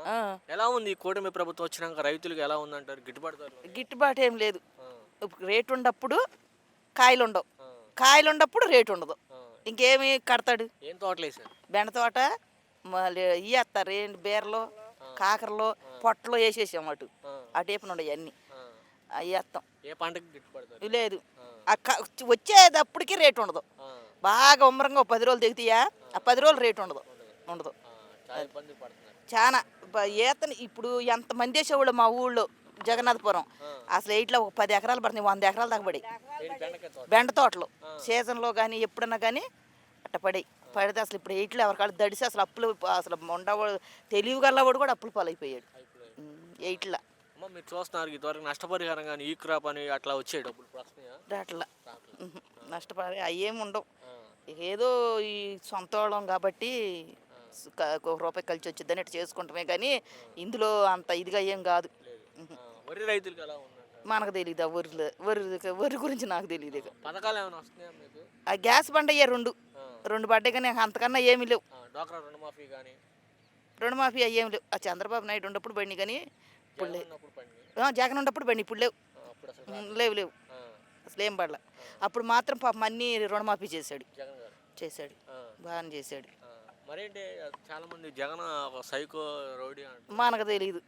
ఆ, ఎలా ఉంది ఈ కూటమి ప్రభుత్వం వచ్చినాక రైతులకు ఎలా ఉందంటారు? గిట్టుబాటు ధరలు? గిట్టుబాటు ఏం లేదు. ఆ, ఇప్పుడు రేటు ఉండప్పుడు కాయలు ఉండవు, ఆ, కాయలు ఉండప్పుడు రేటు ఉండదు. ఆ. ఇంకేమి కడతాడు? ఏం తోటలు వేసారు? బెండ తోట మళ్ళీ ఇవేస్తారు ఏంటి బీరలు, కాకరలు, పొట్టలు వేసేసాం అటు ఆ, అటేపున ఉండవు అన్నీ ఆ. అవి వేస్తాం. ఏ పంటకి గిట్టుబాటు ధరలు? లేదు, ఆ, వచ్చేటప్పటికి రేటు ఉండదు. ఆ, బాగా ఉమ్మరంగా 10 రోజులు దిగుతాయా, ఆ 10 రోజులు రేటు ఉండదు. ఉండదు. ఆ. చాలా ఇబ్బంది పడుతున్నారు. చాలా ఈతని ఇప్పుడు ఎంతమంది వేసేవాళ్ళు మా ఊళ్ళో జగన్నాథపురం. ఆ. అసలు ఎయిట్లో ఒక 10 ఎకరాలు పడుతుంది, 100 ఎకరాలు దాకా పడి ఏంటి బెండకాయ తోట? బెండ తోటలు ఆ. సీజన్లో కానీ ఎప్పుడన్నా కానీ అట్ట పడితే అసలు ఇప్పుడు ఎయిట్లో ఎవరికాళ్ళు దడిసి అసలు అప్పులు అసలు ఉండవాడు తెలివిగలవాడు కూడా అప్పులు పాలైపోయాడు అయిపోయాయి. ఎయిట్లో. అమ్మ మీరు చూస్తున్నారు ఇదివరకు నష్టపరిహారం కానీ ఈ క్రాప్ అని అట్లా వచ్చాయి డబ్బులు వస్తున్నాయా? అట్లా రావట్లేదు. నష్టపడి అవి ఏమి ఉండవు. ఆ, ఏదో ఈ సొంత వాళ్ళం కాబట్టి ఒక రూపాయి కలిసి వచ్చిద్దని ఇట్లా చేసుకుంటామే కానీ ఇందులో అంత ఇదిగా ఏం కాదు. లేదు. ఆ, వరి రైతులకు ఎలా ఉందంటారు? మనకు తెలియదు ఆ వరి గురించి నాకు తెలియదు. ఇక పథకాలు ఏమైనా వస్తున్నాయా మీకు? ఆ గ్యాస్ బండ అయ్యా రెండు ఆ, పడ్డాయి కానీ అంతకన్నా ఏమీ లేవు. డ్వాక్రా రుణమాఫీ కానీ రుణమాఫీ అయ్యేమి లేవు. ఆ చంద్రబాబు నాయుడు ఉన్నప్పుడు బండి కానీ ఇప్పుడు లేవు. ఉన్నప్పుడు పండి జగన్ ఉన్నప్పుడు బండి ఇప్పుడు లేవు. అప్పుడు అసలు లేవు ఆ, అసలు ఏం పడల. అప్పుడు మాత్రం పాపం అన్నీ రుణమాఫీ చేశాడు. జగన్ గారు ఆ, బాగానే చేశాడు. ఆ. మరేంటి చాలా మంది జగన్ ఒక సైకో రౌడీ అంటారు. మనకు తెలియదు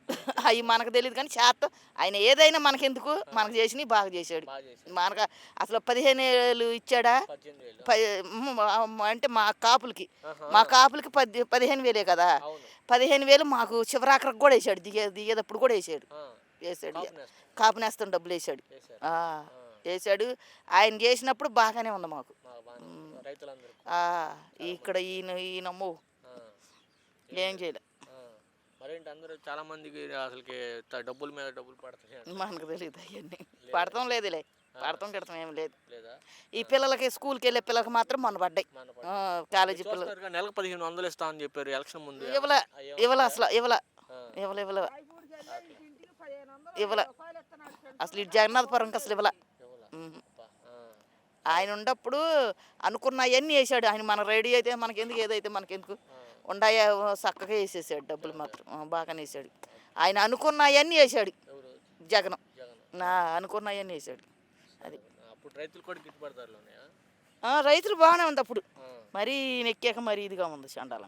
అవి మనకు తెలియదు కానీ చేస్తాం. ఆయన ఏదైనా మనకెందుకు, మనకు చేసినవి బాగా చేశాడు. బాగా చేశారు. మనకు అసలు 15,000 ఇచ్చాడా? 18,000 అంటే మా కాపులకి ఆహా. మా కాపులకి 15,000 కదా. అవును. 15,000 మాకు చివరాఖరికి కూడా వేసాడు, దిగేటప్పుడు కూడా వేసాడు. ఆ, వేసాడు కాపు నేస్తం కాపు నేస్తం డబ్బులు వేసాడు. చేశారు. వేసాడు. ఆయన చేసినప్పుడు బాగానే ఉంది మాకు. మాకు బాగానే ఉంది. రైతులందరూ ఇక్కడ ఈయనమ్మో ఆ, ఏం చేయలే. ఆ. మరేంటి అందరూ చాలా మందికి అసలుకి డబ్బుల మీద డబ్బులు పడతాయి అంటారు. మనకు తెలియదు అవన్నీ. పడతాం లేదులే, పడతాం గిడతాం ఏం లేదు. లేదా? ఈ పిల్లలకి స్కూల్కి వెళ్ళే పిల్లలకి మాత్రం మొన్న పడ్డాయి. మన కాలేజీ పిల్లలు చూస్తున్నారు కదా, నెలకు 1,500 ఇస్తా అని చెప్పారు ఎలక్షన్ ముందు. ఇవ్వలే అసలు ఇవ్వలే ఆ, ఇవ్వలే ఇవ్వలే అసలు ఇటు జగన్నాథపురంకి అసలు ఇవ్వలే. ఇవ్వలా? అబ్బా. ఆయన ఉన్నప్పుడు అనుకున్నాయన్నీ వేసాడు. ఆయన మన రెడీ అయితే మనకెందుకు, ఏదైతే మనకెందుకు ఉండాయా చక్కగా వేసేసాడు. డబ్బులు మాత్రం బాగానే వేసాడు. ఆయన అనుకున్నాయన్నీ వేసాడు ఎవరు? జగన్. జగన్. అనుకున్నాయన్నీ వేసాడు. అది అప్పుడు రైతులు కూడా గిట్టుబాటు ధరలు ఉన్నాయా? రైతులు బాగానే ఉంది అప్పుడు. ఆ. మరీ నెక్కాక మరీ ఇదిగా ఉంది చండాలంగా.